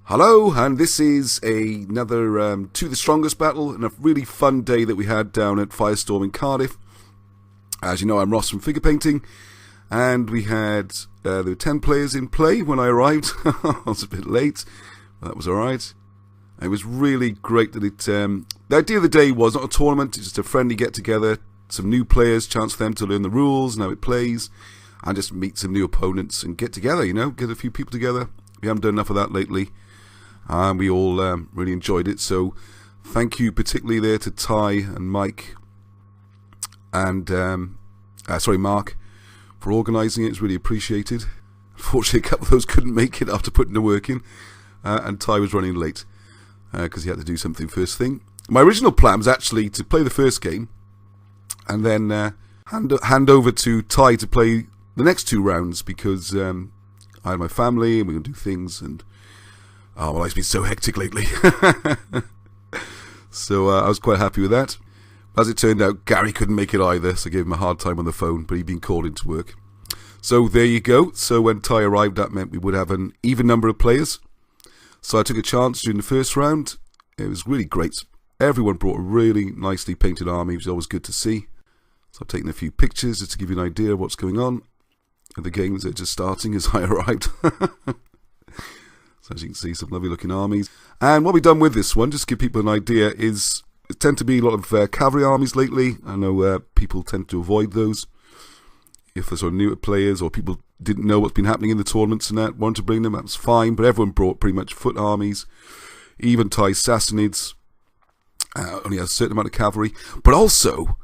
Hello, and this is another To the Srongesst battle, and a really fun day that we had down at Firestorm in Cardiff. As you know, I'm Ross from Figure Painting, and we had there were 10 players in play when I arrived. I was a bit late, but that was alright. It was really great that the idea of the day was not a tournament, it's just a friendly get-together, some new players, chance for them to learn the rules and how it plays, and just meet some new opponents and get together, get a few people together. We haven't done enough of that lately. And we all really enjoyed it, so thank you particularly there to Ty and Mike and Mark for organising it. It's really appreciated. Unfortunately, a couple of those couldn't make it after putting the work in, and Ty was running late because he had to do something first thing. My original plan was actually to play the first game and then hand over to Ty to play the next two rounds because I had my family and we were going to do things and life's been so hectic lately. So I was quite happy with that. As it turned out, Gary couldn't make it either, so I gave him a hard time on the phone, but he'd been called into work. So there you go. So when Ty arrived, that meant we would have an even number of players. So I took a chance during the first round. It was really great. Everyone brought a really nicely painted army, which is always good to see. So I've taken a few pictures just to give you an idea of what's going on. And the games are just starting as I arrived. So as you can see, some lovely looking armies. And what we've done with this one, just to give people an idea, is it tend to be a lot of cavalry armies lately. I know people tend to avoid those. If they're sort of newer players or people didn't know what's been happening in the tournaments and that, wanted to bring them, that's fine. But everyone brought pretty much foot armies. Even Ty's Sassanids only has a certain amount of cavalry. But also,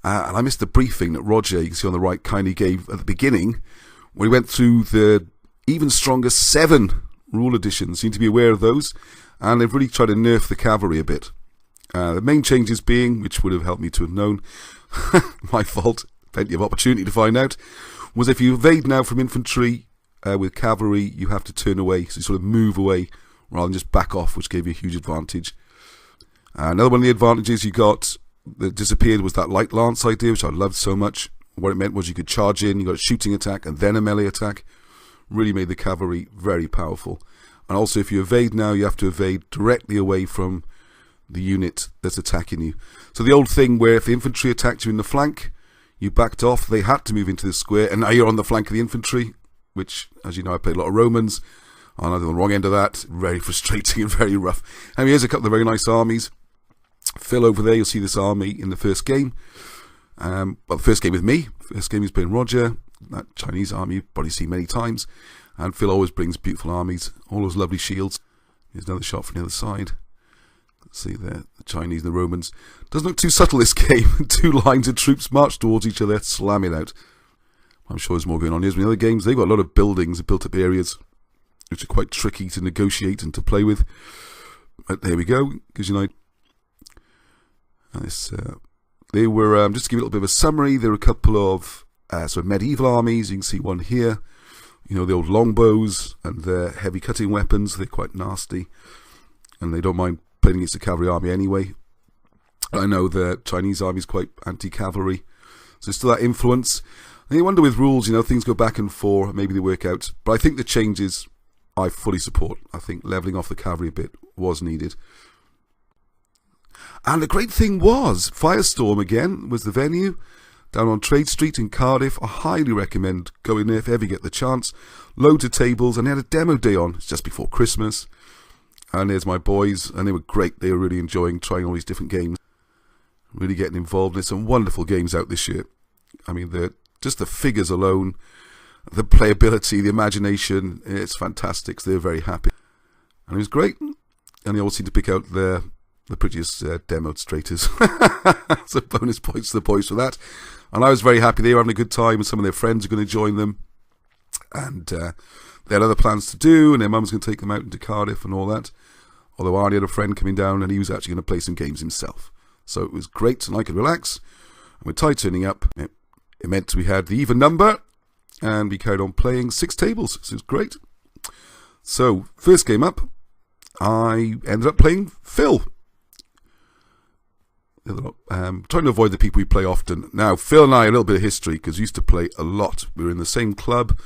and I missed the briefing that Roger, you can see on the right, kindly gave at the beginning, when he went through the even stronger 7 rule editions. Seem to be aware of those, and they've really tried to nerf the cavalry a bit. The main changes being, which would have helped me to have known, my fault, plenty of opportunity to find out, was if you evade now from infantry with cavalry, you have to turn away, so you sort of move away rather than just back off, which gave you a huge advantage. Another one of the advantages you got that disappeared was that light lance idea, which I loved so much. What it meant was you could charge in, you got a shooting attack and then a melee attack. Really made the cavalry very powerful. And also if you evade now, you have to evade directly away from the unit that's attacking you. So the old thing where if the infantry attacked you in the flank, you backed off, they had to move into the square, and now you're on the flank of the infantry, which, as you know, I played a lot of Romans. I'm on the wrong end of that. Very frustrating and very rough. And here's a couple of very nice armies. Phil over there, you'll see this army in the first game. The first game with me. First game he's playing Roger. That Chinese army you've probably seen many times, and Phil always brings beautiful armies, all those lovely shields. Here's another shot from the other side. Let's see there, the Chinese and the Romans. Doesn't look too subtle, this game. 2 lines of troops march towards each other, slam it out. I'm sure there's more going on here. In the other games, they've got a lot of buildings, built up areas, which are quite tricky to negotiate and to play with. But there we go, gives you an idea. This, they were, just to give you a little bit of a summary, there were a couple of sort of medieval armies. You can see one here, the old longbows and their heavy cutting weapons. They're quite nasty, and they don't mind playing against the cavalry army anyway. I know the Chinese army is quite anti-cavalry, so still that influence. And you wonder with rules, things go back and forth, maybe they work out. But I think the changes I fully support. I think levelling off the cavalry a bit was needed. And the great thing was, Firestorm again was the venue. Down on Trade Street in Cardiff. I highly recommend going there if ever you get the chance. Loads of tables, and they had a demo day on. It's just before Christmas. And there's my boys, and they were great. They were really enjoying trying all these different games. Really getting involved. There's some wonderful games out this year. I mean, just the figures alone, the playability, the imagination, it's fantastic. So they were very happy. And it was great. And they all seemed to pick out the prettiest demonstrators. So bonus points to the boys for that. And I was very happy they were having a good time, and some of their friends are going to join them. And they had other plans to do, and their mum's going to take them out into Cardiff and all that. Although Arnie had a friend coming down, and he was actually going to play some games himself. So it was great, and I could relax. And with Ty turning up, it meant we had the even number, and we carried on playing 6 tables. So it was great. So, first game up, I ended up playing Phil. Trying to avoid the people we play often. Now, Phil and I have a little bit of history because we used to play a lot. We were in the same club,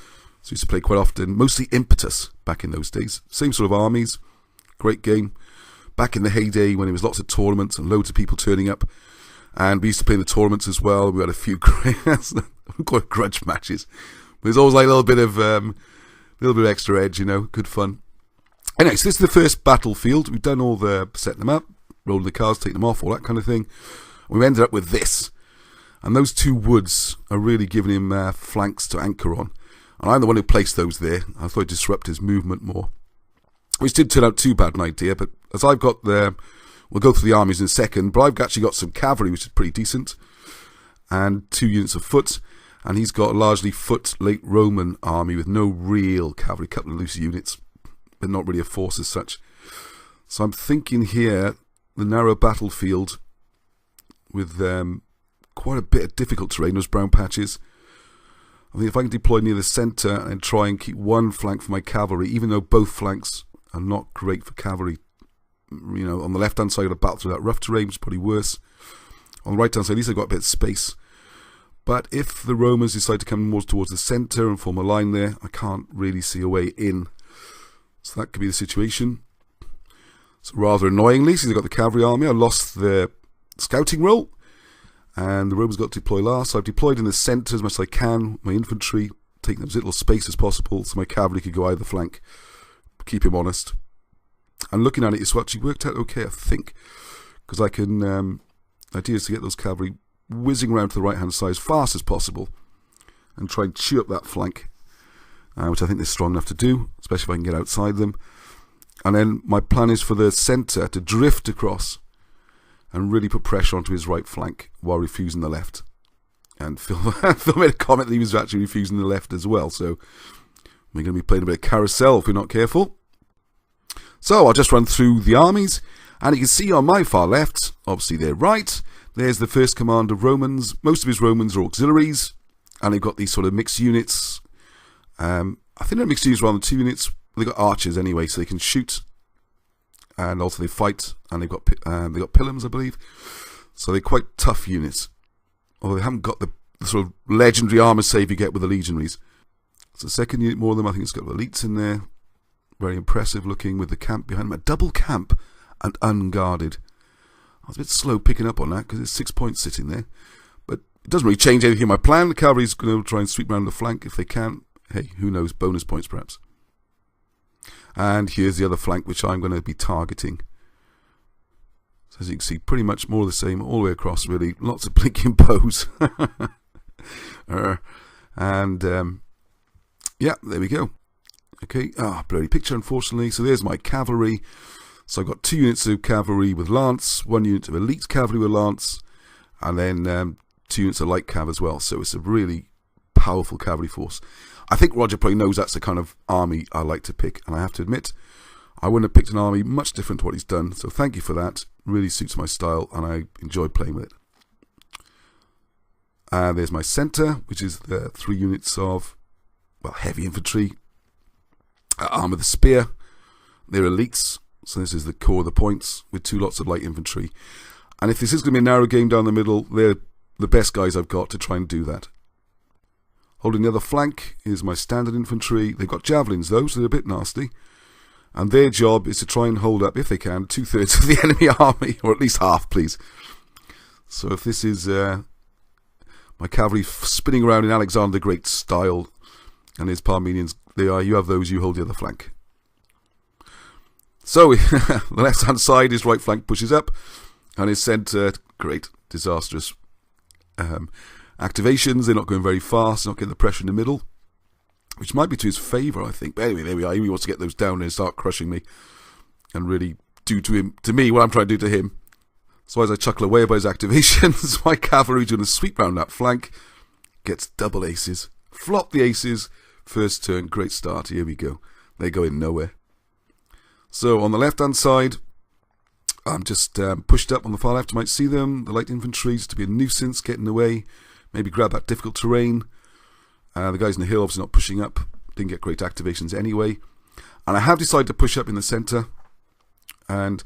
so we used to play quite often, mostly Impetus back in those days. Same sort of armies, Great game. Back in the heyday when there was lots of tournaments and loads of people turning up. And we used to play in the tournaments as well. We had a few quite grudge matches. But there's always like a little bit of extra edge, you know, good fun. Anyway, so this is the first battlefield. We've done all the setting them up, rolling the cars, taking them off, all that kind of thing. We ended up with this. And those two woods are really giving him flanks to anchor on. And I'm the one who placed those there. I thought it'd disrupt his movement more. Which did turn out too bad an idea, but as I've got the... We'll go through the armies in a second, but I've actually got some cavalry, which is pretty decent, and 2 units of foot, and he's got a largely foot late Roman army with no real cavalry, a couple of loose units, but not really a force as such. So I'm thinking here, the narrow battlefield with quite a bit of difficult terrain, those brown patches. I think if I can deploy near the centre and try and keep one flank for my cavalry, even though both flanks are not great for cavalry. You know, on the left-hand side, I've got to battle through that rough terrain, which is probably worse. On the right-hand side, at least I've got a bit of space. But if the Romans decide to come more towards the centre and form a line there, I can't really see a way in. So that could be the situation. So rather annoyingly, since I've got the cavalry army, I lost the scouting role. And the Romans got to deploy last. So I've deployed in the centre as much as I can. My infantry, taking as little space as possible, so my cavalry could go either flank. Keep him honest. And looking at it, it's actually worked out okay, I think. Because I can... the idea is to get those cavalry whizzing around to the right-hand side as fast as possible. And try and chew up that flank. Which I think they're strong enough to do. Especially if I can get outside them. And then my plan is for the centre to drift across. And really put pressure onto his right flank. While refusing the left. And Phil made a comment that he was actually refusing the left as well. So we're going to be playing a bit of carousel if we're not careful. So I'll just run through the armies, and you can see on my far left, obviously they're right, there's the first command of Romans. Most of his Romans are auxiliaries, and they've got these sort of mixed units. I think they're mixed units rather than 2 units. They've got archers anyway, so they can shoot, and also they fight, and they've got pilums, I believe. So they're quite tough units, although they haven't got the sort of legendary armour save you get with the legionaries. So the second unit, more of them, I think it's got elites in there. Very impressive looking with the camp behind them. A double camp and unguarded. I was a bit slow picking up on that because there's 6 points sitting there. But it doesn't really change anything in my plan. The cavalry's going to try and sweep around the flank if they can. Hey, who knows? Bonus points perhaps. And here's the other flank which I'm going to be targeting. So as you can see, pretty much more of the same all the way across really. Lots of blinking bows. Yeah, there we go. Okay, blurry picture unfortunately. So there's my cavalry. So I've got 2 units of cavalry with lance, 1 unit of elite cavalry with lance, and then 2 units of light cav as well. So it's a really powerful cavalry force. I think Roger probably knows that's the kind of army I like to pick, and I have to admit, I wouldn't have picked an army much different to what he's done. So thank you for that. Really suits my style, and I enjoy playing with it. There's my centre, which is the 3 units of, well, heavy infantry. Arm of the spear. They're elites, so this is the core of the points with 2 lots of light infantry. And if this is going to be a narrow game down the middle, they're the best guys I've got to try and do that. Holding the other flank is my standard infantry. They've got javelins though, so they're a bit nasty. And their job is to try and hold up, if they can, 2/3 of the enemy army, or at least half, please. So if this is my cavalry spinning around in Alexander the Great style, and his Parmenians, you have those, you hold the other flank. So, the left-hand side, his right flank pushes up, and his centre, great, disastrous activations. They're not going very fast, not getting the pressure in the middle, which might be to his favour, I think. But anyway, there we are. He wants to get those down and start crushing me, and really do to me what I'm trying to do to him. So as I chuckle away about his activations, my cavalry doing a sweep round that flank, gets double aces. Flop the aces. First turn, great start. Here we go. They're going nowhere. So on the left-hand side, I'm just pushed up on the far left. You might see them. The light infantry just to be a nuisance, getting away. Maybe grab that difficult terrain. The guys in the hill obviously not pushing up. Didn't get great activations anyway. And I have decided to push up in the centre. And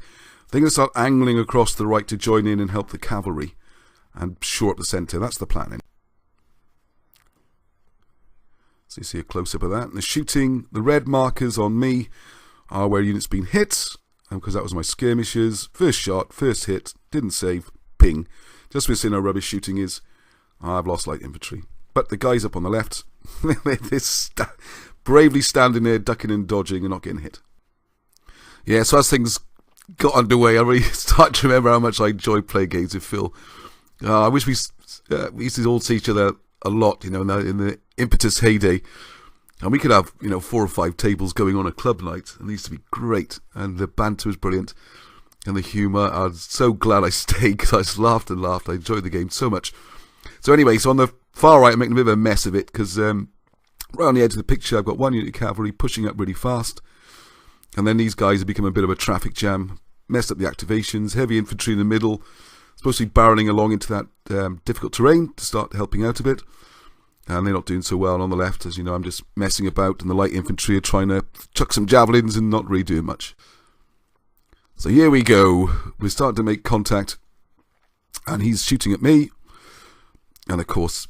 they're going to start angling across the right to join in and help the cavalry. And shore up the centre. That's the plan. So you see a close-up of that. And the shooting, the red markers on me are where units been hit. because that was my skirmishers. First shot, first hit, didn't save, ping. Just missing how rubbish shooting is. I've lost light infantry. But the guys up on the left, they're bravely standing there, ducking and dodging and not getting hit. Yeah, so as things got underway, I really started to remember how much I enjoyed playing games with Phil. I wish we used to all see each other a lot, in the impetus heyday. And we could have, 4 or 5 tables going on a club night. And it used to be great. And the banter was brilliant. And the humour. I was so glad I stayed because I just laughed and laughed. I enjoyed the game so much. So anyway, so on the far right, I'm making a bit of a mess of it because right on the edge of the picture, I've got 1 unit of cavalry pushing up really fast. And then these guys have become a bit of a traffic jam. Messed up the activations. Heavy infantry in the middle. Supposed to be barreling along into that difficult terrain to start helping out a bit. And they're not doing so well. And on the left, as you know, I'm just messing about, and the light infantry are trying to chuck some javelins and not really doing much. So here we go. We're starting to make contact, and he's shooting at me. And of course,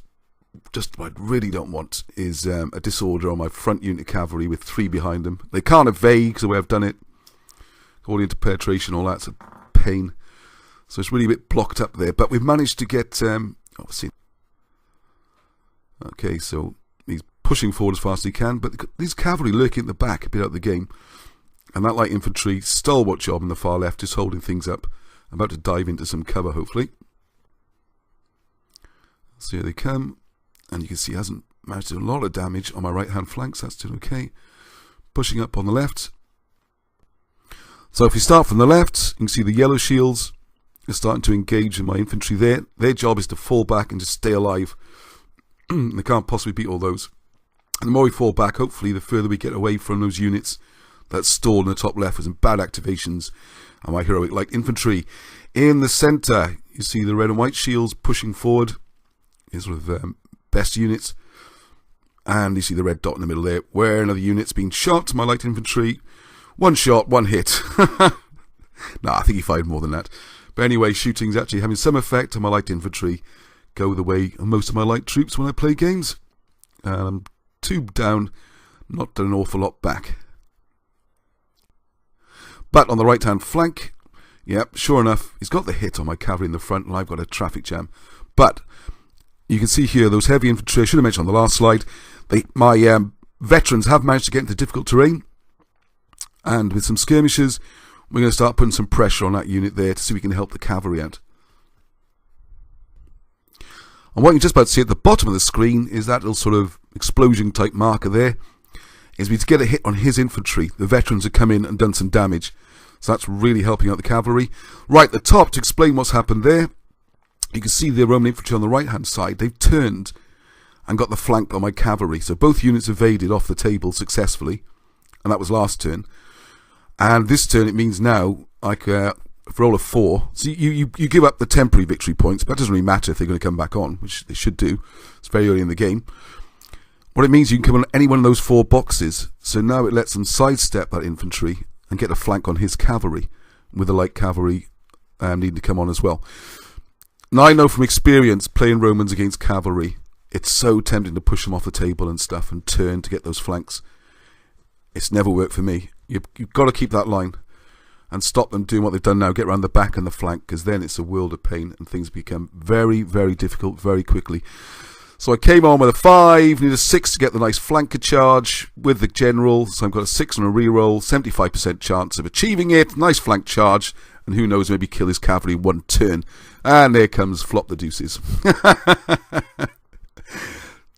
just what I really don't want is a disorder on my front unit cavalry with 3 behind them. They can't evade because the way I've done it, all into penetration, all that's a pain. So it's really a bit blocked up there. But we've managed to get, obviously. Okay, so he's pushing forward as fast as he can, but these cavalry lurking at the back a bit out of the game. And that light infantry, stalwart job on the far left, just holding things up. I'm about to dive into some cover, hopefully. So here they come. And you can see he hasn't managed to do a lot of damage on my right-hand flank, so that's still okay. Pushing up on the left. So if we start from the left, you can see the yellow shields are starting to engage in my infantry there. Their job is to fall back and just stay alive. They can't possibly beat all those. And the more we fall back, hopefully, the further we get away from those units that stall in the top left with some bad activations. And my heroic light infantry. In the centre, you see the red and white shields pushing forward. Is sort of best units. And you see the red dot in the middle there, where another unit's been shot. My light infantry. 1 shot, 1 hit. No, I think he fired more than that. But anyway, shooting's actually having some effect on my light infantry. Go the way of most of my light troops when I play games. 2 down, not done an awful lot back. But on the right hand flank, yep, sure enough, he's got the hit on my cavalry in the front, and I've got a traffic jam. But you can see here those heavy infantry, I should have mentioned on the last slide, my veterans have managed to get into difficult terrain. And with some skirmishes, we're going to start putting some pressure on that unit there to see if we can help the cavalry out. And what you're just about to see at the bottom of the screen is that little sort of explosion type marker there. Is we to get a hit on his infantry. The veterans have come in and done some damage. So that's really helping out the cavalry. Right at the top, to explain what's happened there, you can see the Roman infantry on the right hand side. They've turned and got the flank on my cavalry. So both units evaded off the table successfully. And that was last turn. And this turn, it means now I can roll a 4. So you give up the temporary victory points, but that doesn't really matter if they're going to come back on, which they should do. It's very early in the game. What it means, you can come on any one of those 4 boxes. So now it lets them sidestep that infantry and get a flank on his cavalry, with the light cavalry needing to come on as well. Now I know from experience, playing Romans against cavalry, it's so tempting to push them off the table and stuff and turn to get those flanks. It's never worked for me. You've got to keep that line and stop them doing what they've done now, get around the back and the flank, because then it's a world of pain and things become very, very difficult very quickly. So I came on with a 5, need a 6 to get the nice flanker charge with the general, so I've got a 6 on a reroll, 75% chance of achieving it, nice flank charge, and who knows, maybe kill his cavalry in 1 turn. And there comes flop the deuces.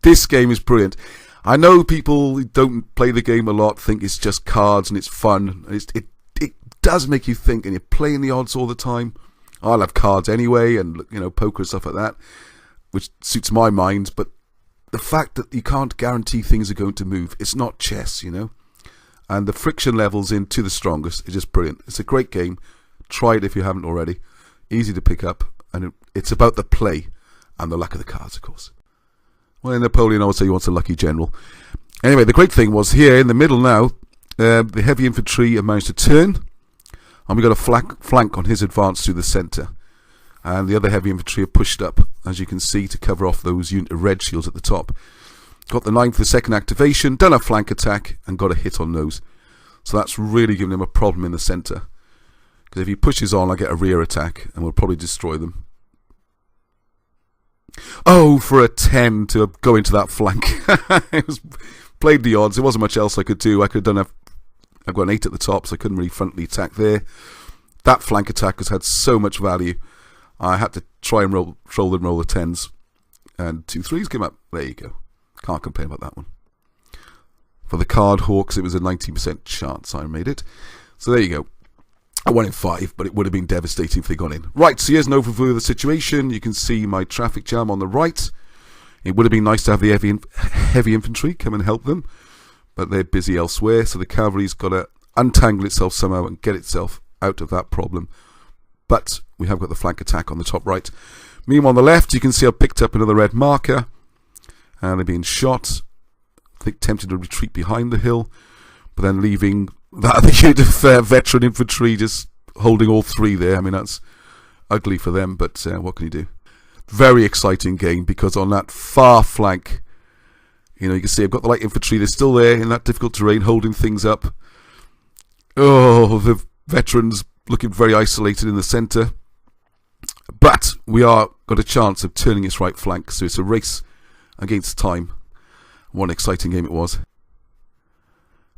This game is brilliant. I know people who don't play the game a lot think it's just cards and it's fun. It does make you think, and you're playing the odds all the time. I love cards anyway, and poker and stuff like that, which suits my mind. But the fact that you can't guarantee things are going to move, it's not chess, And the friction levels in To the Strongest is just brilliant. It's a great game. Try it if you haven't already. Easy to pick up, and it's about the play and the luck of the cards, of course. Well, in Napoleon, I would say he wants a lucky general. Anyway, the great thing was here in the middle now, the heavy infantry have managed to turn, and we got a flank on his advance through the centre. And the other heavy infantry are pushed up, as you can see, to cover off those unit of red shields at the top. Got the 9 for the second activation, done a flank attack, and got a hit on those. So that's really given him a problem in the centre. Because if he pushes on, I get a rear attack, and we'll probably destroy them. Oh, for a 10 to go into that flank. Played the odds. There wasn't much else I could do. I could have done I've got an 8 at the top, so I couldn't really frontally attack there. That flank attack has had so much value. I had to try and roll the 10s. And 2 3s came up. There you go. Can't complain about that one. For the card hawks, it was a 19% chance I made it. So there you go. I won in 5, but it would have been devastating if they got in. Right, so here's an overview of the situation. You can see my traffic jam on the right. It would have been nice to have the heavy infantry come and help them, but they're busy elsewhere, so the cavalry's got to untangle itself somehow and get itself out of that problem. But we have got the flank attack on the top right. Meanwhile, on the left, you can see I picked up another red marker, and they're being shot. I think tempted to retreat behind the hill, but then leaving that other unit of veteran infantry just holding all 3 there. I mean, that's ugly for them, but what can you do? Very exciting game, because on that far flank, you can see I've got the light infantry. They're still there in that difficult terrain, holding things up. Oh, the veterans looking very isolated in the centre. But we are got a chance of turning its right flank, so it's a race against time. What an exciting game it was.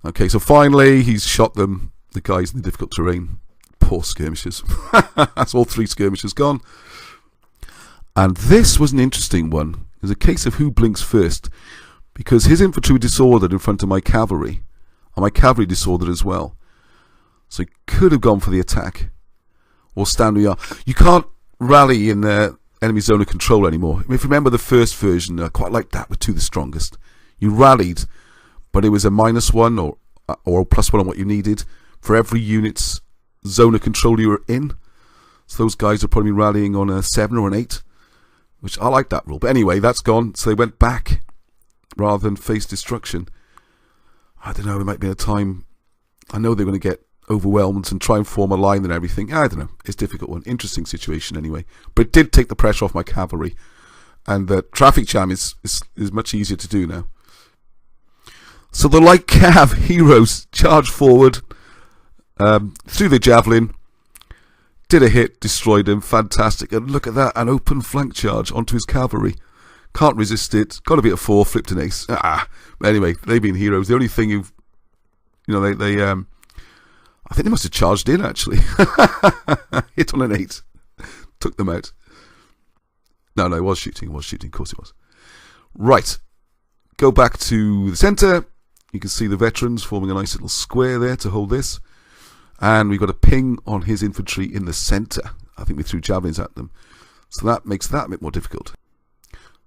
Okay, so finally he's shot them, the guys in the difficult terrain. Poor skirmishers. That's all 3 skirmishers gone. And this was an interesting one. It was a case of who blinks first, because his infantry were disordered in front of my cavalry, and my cavalry disordered as well. So he could have gone for the attack, or stand where you are. You can't rally in the enemy zone of control anymore. I mean, if you remember the first version, I quite liked that with 2 the strongest. You rallied, but it was a -1 or a +1 on what you needed for every unit's zone of control you were in. So those guys are probably rallying on a 7 or an 8, which I like that rule. But anyway, that's gone. So they went back rather than face destruction. I don't know, there might be a time. I know they're going to get overwhelmed and try and form a line and everything. I don't know. It's a difficult one. Interesting situation anyway. But it did take the pressure off my cavalry. And the traffic jam is much easier to do now. So the light cav heroes charged forward, threw the javelin, did a hit, destroyed him, fantastic. And look at that, an open flank charge onto his cavalry. Can't resist it, got to be at 4, flipped an ace. But anyway, they've been heroes. The only thing they I think they must have charged in actually. Hit on an 8, took them out. No, it was shooting, of course it was. Right, go back to the centre. You can see the veterans forming a nice little square there to hold this. And we've got a ping on his infantry in the centre. I think we threw javelins at them. So that makes that a bit more difficult.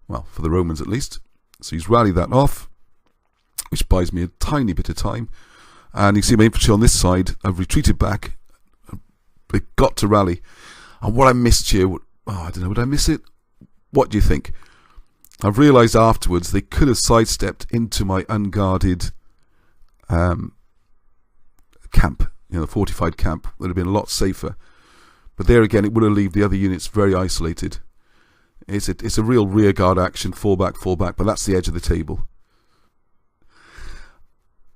Well, for the Romans at least. So he's rallied that off, which buys me a tiny bit of time. And you see my infantry on this side. I've retreated back. They've got to rally. And what I missed here, I don't know, would I miss it? What do you think? I've realised afterwards they could have sidestepped into my unguarded camp, the fortified camp. Would have been a lot safer. But there again, it would have left the other units very isolated. It's a real rearguard action, fall back, but that's the edge of the table.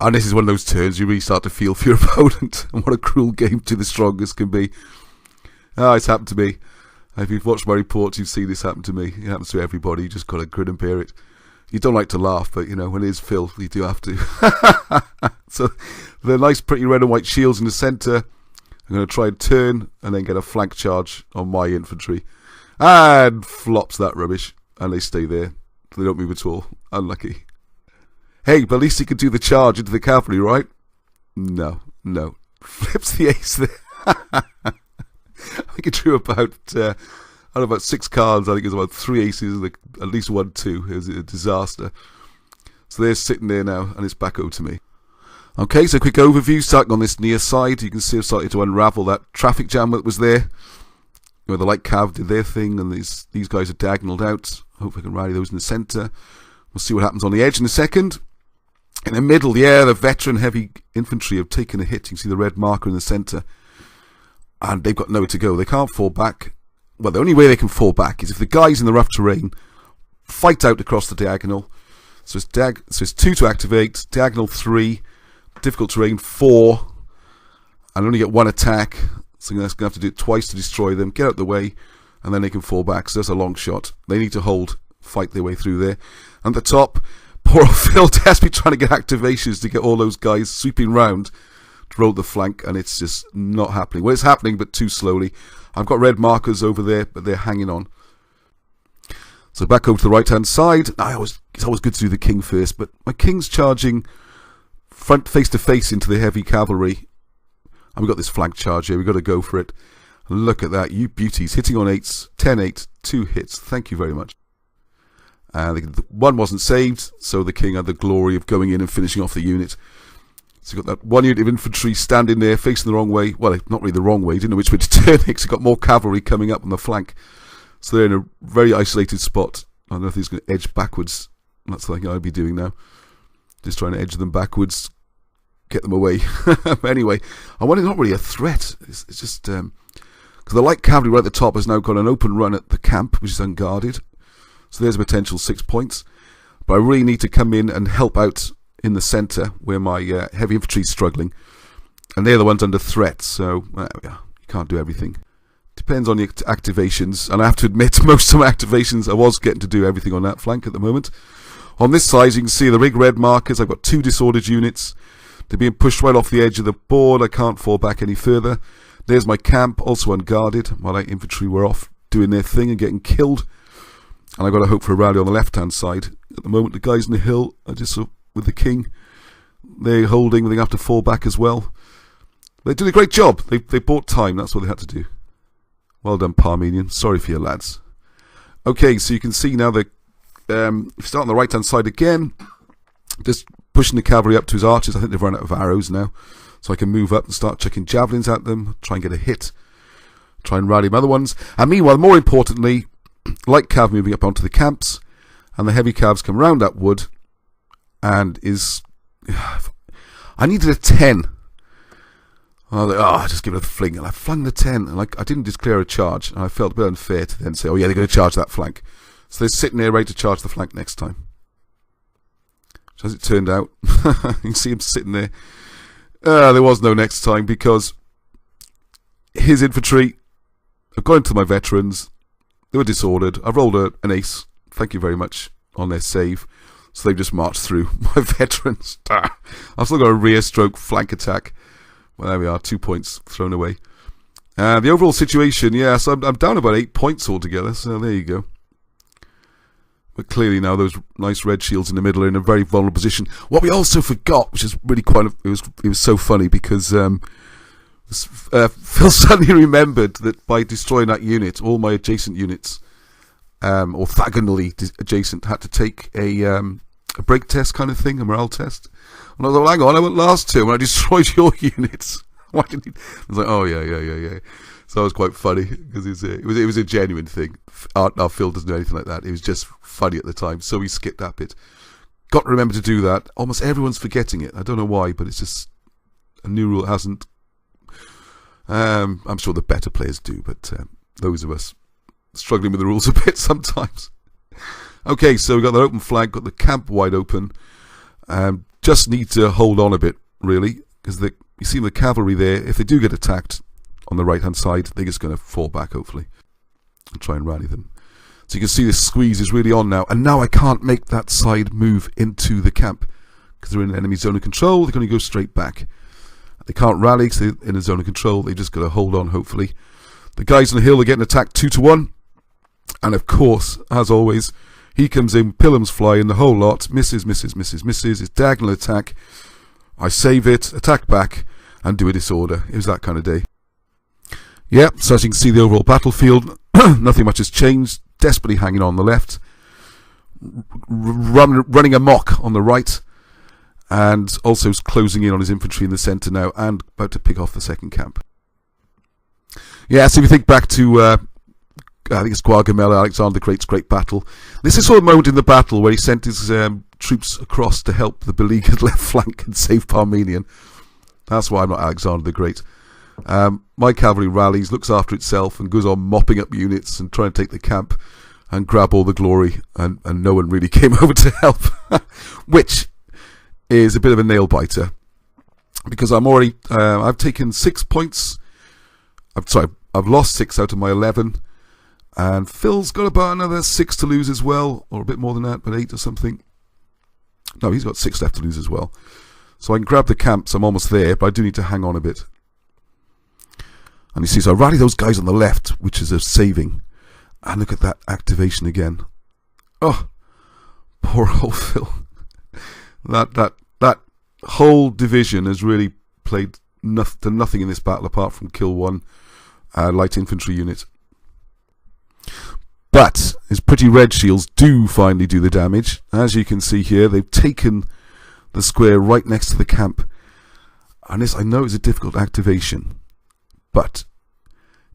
And this is one of those turns you really start to feel for your opponent, and what a cruel game to the strongest can be. It's happened to me. If you've watched my reports, you've seen this happen to me. It happens to everybody. You just got to grin and bear it. You don't like to laugh, but when it is Phil, you do have to. So the nice pretty red and white shields in the centre. I'm going to try and turn and then get a flank charge on my infantry. And flops that rubbish. And they stay there. They don't move at all. Unlucky. Hey, but at least he could do the charge into the cavalry, right? No. Flips the ace there. I think it drew about 6 cards. I think it was about 3 aces and at least 1 2. It was a disaster. So they're sitting there now, and it's back over to me. Okay, so quick overview. Starting on this near side, you can see I've started to unravel that traffic jam that was there. The light cav did their thing, and these guys are diagonalled out. Hopefully I can rally those in the centre. We'll see what happens on the edge in a second. In the middle, the veteran heavy infantry have taken a hit. You can see the red marker in the centre. And they've got nowhere to go. They can't fall back. Well, the only way they can fall back is if the guys in the rough terrain fight out across the diagonal. So it's 2 to activate, diagonal 3, difficult terrain 4, and only get 1 attack. So I'm going to have to do it twice to destroy them, get out the way, and then they can fall back. So that's a long shot. They need to hold, fight their way through there. And at the top, poor old Phil desperately trying to get activations to get all those guys sweeping round to roll the flank, and it's just not happening. Well, it's happening, but too slowly. I've got red markers over there, but they're hanging on. So back over to the right-hand side. It's always good to do the king first, but my king's charging front face-to-face into the heavy cavalry. And we've got this flank charge here. We've got to go for it. Look at that. You beauties. Hitting on 8s. 10-8. 2 hits. Thank you very much. And one wasn't saved, so the king had the glory of going in and finishing off the unit. So you've got that one unit of infantry standing there, facing the wrong way. Well, not really the wrong way. Didn't know which way to turn because you've got more cavalry coming up on the flank. So they're in a very isolated spot. I don't know if he's going to edge backwards. That's the thing I'd be doing now. Just trying to edge them backwards, get them away. Anyway, I wonder, not really a threat. It's just because the light cavalry right at the top has now got an open run at the camp, which is unguarded. So there's a potential 6 points. But I really need to come in and help out in the centre where my heavy infantry is struggling. And they're the ones under threat. So you can't do everything. Depends on the activations, and I have to admit most of my activations I was getting to do everything on that flank at the moment. On this side you can see the big red markers. I've got 2 disordered units. They're being pushed right off the edge of the board. I can't fall back any further. There's my camp, also unguarded. My light infantry were off doing their thing and getting killed. And I've got to hope for a rally on the left hand side. At the moment the guys in the hill are just with the king. They're holding, they have to fall back as well. They did a great job. They bought time, that's what they had to do. Well done, Parmenian. Sorry for you, lads. Okay, so you can see now that if you start on the right-hand side again, just pushing the cavalry up to his archers. I think they've run out of arrows now. So I can move up and start chucking javelins at them, try and get a hit, try and rally other ones. And meanwhile, more importantly, light cav moving up onto the camps, and the heavy cavs come round that wood, and I needed a 10. I was like, just give it a fling, and I flung the 10, and I didn't declare a charge, and I felt a bit unfair to then say, oh yeah, they're going to charge that flank. So they're sitting there ready to charge the flank next time. So as it turned out, you can see him sitting there. There was no next time, because his infantry have gone into my veterans. They were disordered. I've rolled an ace, thank you very much, on their save. So they've just marched through my veterans. I've still got a rear stroke flank attack. Well, there we are, 2 points thrown away. The overall situation, so I'm down about 8 points altogether, so there you go. But clearly now those nice red shields in the middle are in a very vulnerable position. What we also forgot, which is really it was so funny, because Phil suddenly remembered that by destroying that unit, all my adjacent units, orthogonally adjacent, had to take a break test kind of thing, a morale test. And I was like, hang on, I went last turn when I destroyed your units. Why didn't he? I was like, oh yeah. So it was quite funny, because it was a genuine thing. Our Phil doesn't do anything like that. It was just funny at the time, so we skipped that bit. Got to remember to do that. Almost everyone's forgetting it. I don't know why, but it's just a new rule. It hasn't. I'm sure the better players do, but those of us struggling with the rules a bit sometimes. Okay, so we've got that open flank, got the camp wide open. Just need to hold on a bit, really, because you see the cavalry there. If they do get attacked on the right hand side, they're just going to fall back, hopefully, and try and rally them. So you can see this squeeze is really on now, and now I can't make that side move into the camp because they're in an enemy zone of control. They're going to go straight back. They can't rally because they're in a zone of control. They've just got to hold on, hopefully. The guys on the hill are getting attacked 2-1, and of course, as always, he comes in, pilums fly in the whole lot, misses. It's diagonal attack. I save it, attack back, and do a disorder. It was that kind of day. Yeah, so as you can see, the overall battlefield, nothing much has changed. Desperately hanging on the left, running amok on the right, and also closing in on his infantry in the centre now, and about to pick off the second camp. Yeah, so if you think back to, I think it's Guagamela, Alexander the Great's great battle. This is sort of a moment in the battle where he sent his troops across to help the beleaguered left flank and save Parmenion. That's why I'm not Alexander the Great. My cavalry rallies, looks after itself, and goes on mopping up units and trying to take the camp and grab all the glory, and no one really came over to help, which is a bit of a nail biter, because I'm already I've taken 6 points. I've lost 6 out of my 11. And Phil's got about another 6 to lose as well, or a bit more than that, but 8 or something. No, he's got 6 left to lose as well. So I can grab the camps, I'm almost there, but I do need to hang on a bit. And you see, so I rally those guys on the left, which is a saving. And look at that activation again. Oh, poor old Phil. That whole division has really played to nothing in this battle apart from kill one light infantry unit. But his pretty red shields do finally do the damage. As you can see here, they've taken the square right next to the camp. And this, I know, is a difficult activation, but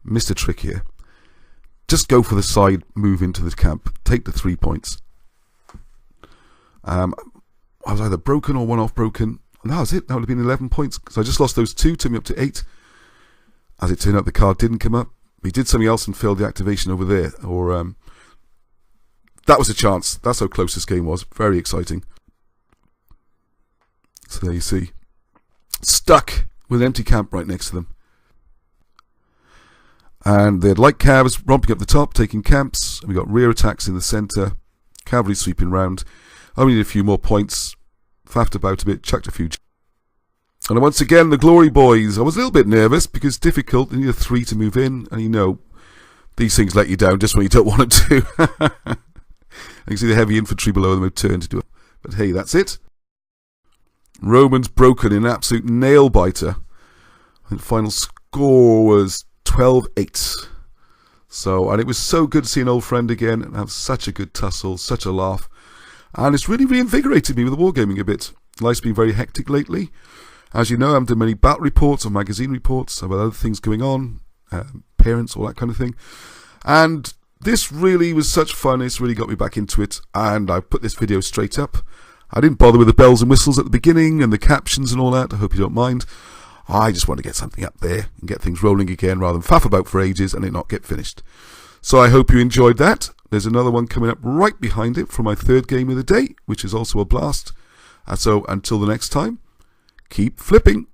missed a trick here. Just go for the side move into the camp. Take the 3 points. I was either broken or one off broken. And that was it. That would have been 11 points. Because I just lost those 2, took me up to 8. As it turned out, the card didn't come up. He did something else and failed the activation over there. Or that was a chance. That's how close this game was. Very exciting. So there you see. Stuck with an empty camp right next to them. And they had light cabs romping up the top, taking camps. And we got rear attacks in the centre. Cavalry sweeping round. Only need a few more points. Faffed about a bit, chucked a few. And once again, the Glory Boys. I was a little bit nervous because it's difficult. You need a 3 to move in. And you know, these things let you down just when you don't want them to. You can see the heavy infantry below them have turned to do it. But hey, that's it. Romans broken in an absolute nail-biter. And the final score was 12-8. So, and it was so good to see an old friend again and have such a good tussle, such a laugh. And it's really reinvigorated me with the wargaming a bit. Life's been very hectic lately. As you know, I haven't done many battle reports or magazine reports about other things going on, parents, all that kind of thing. And this really was such fun. It's really got me back into it. And I put this video straight up. I didn't bother with the bells and whistles at the beginning and the captions and all that. I hope you don't mind. I just want to get something up there and get things rolling again rather than faff about for ages and it not get finished. So I hope you enjoyed that. There's another one coming up right behind it for my 3rd game of the day, which is also a blast. So until the next time, keep flipping.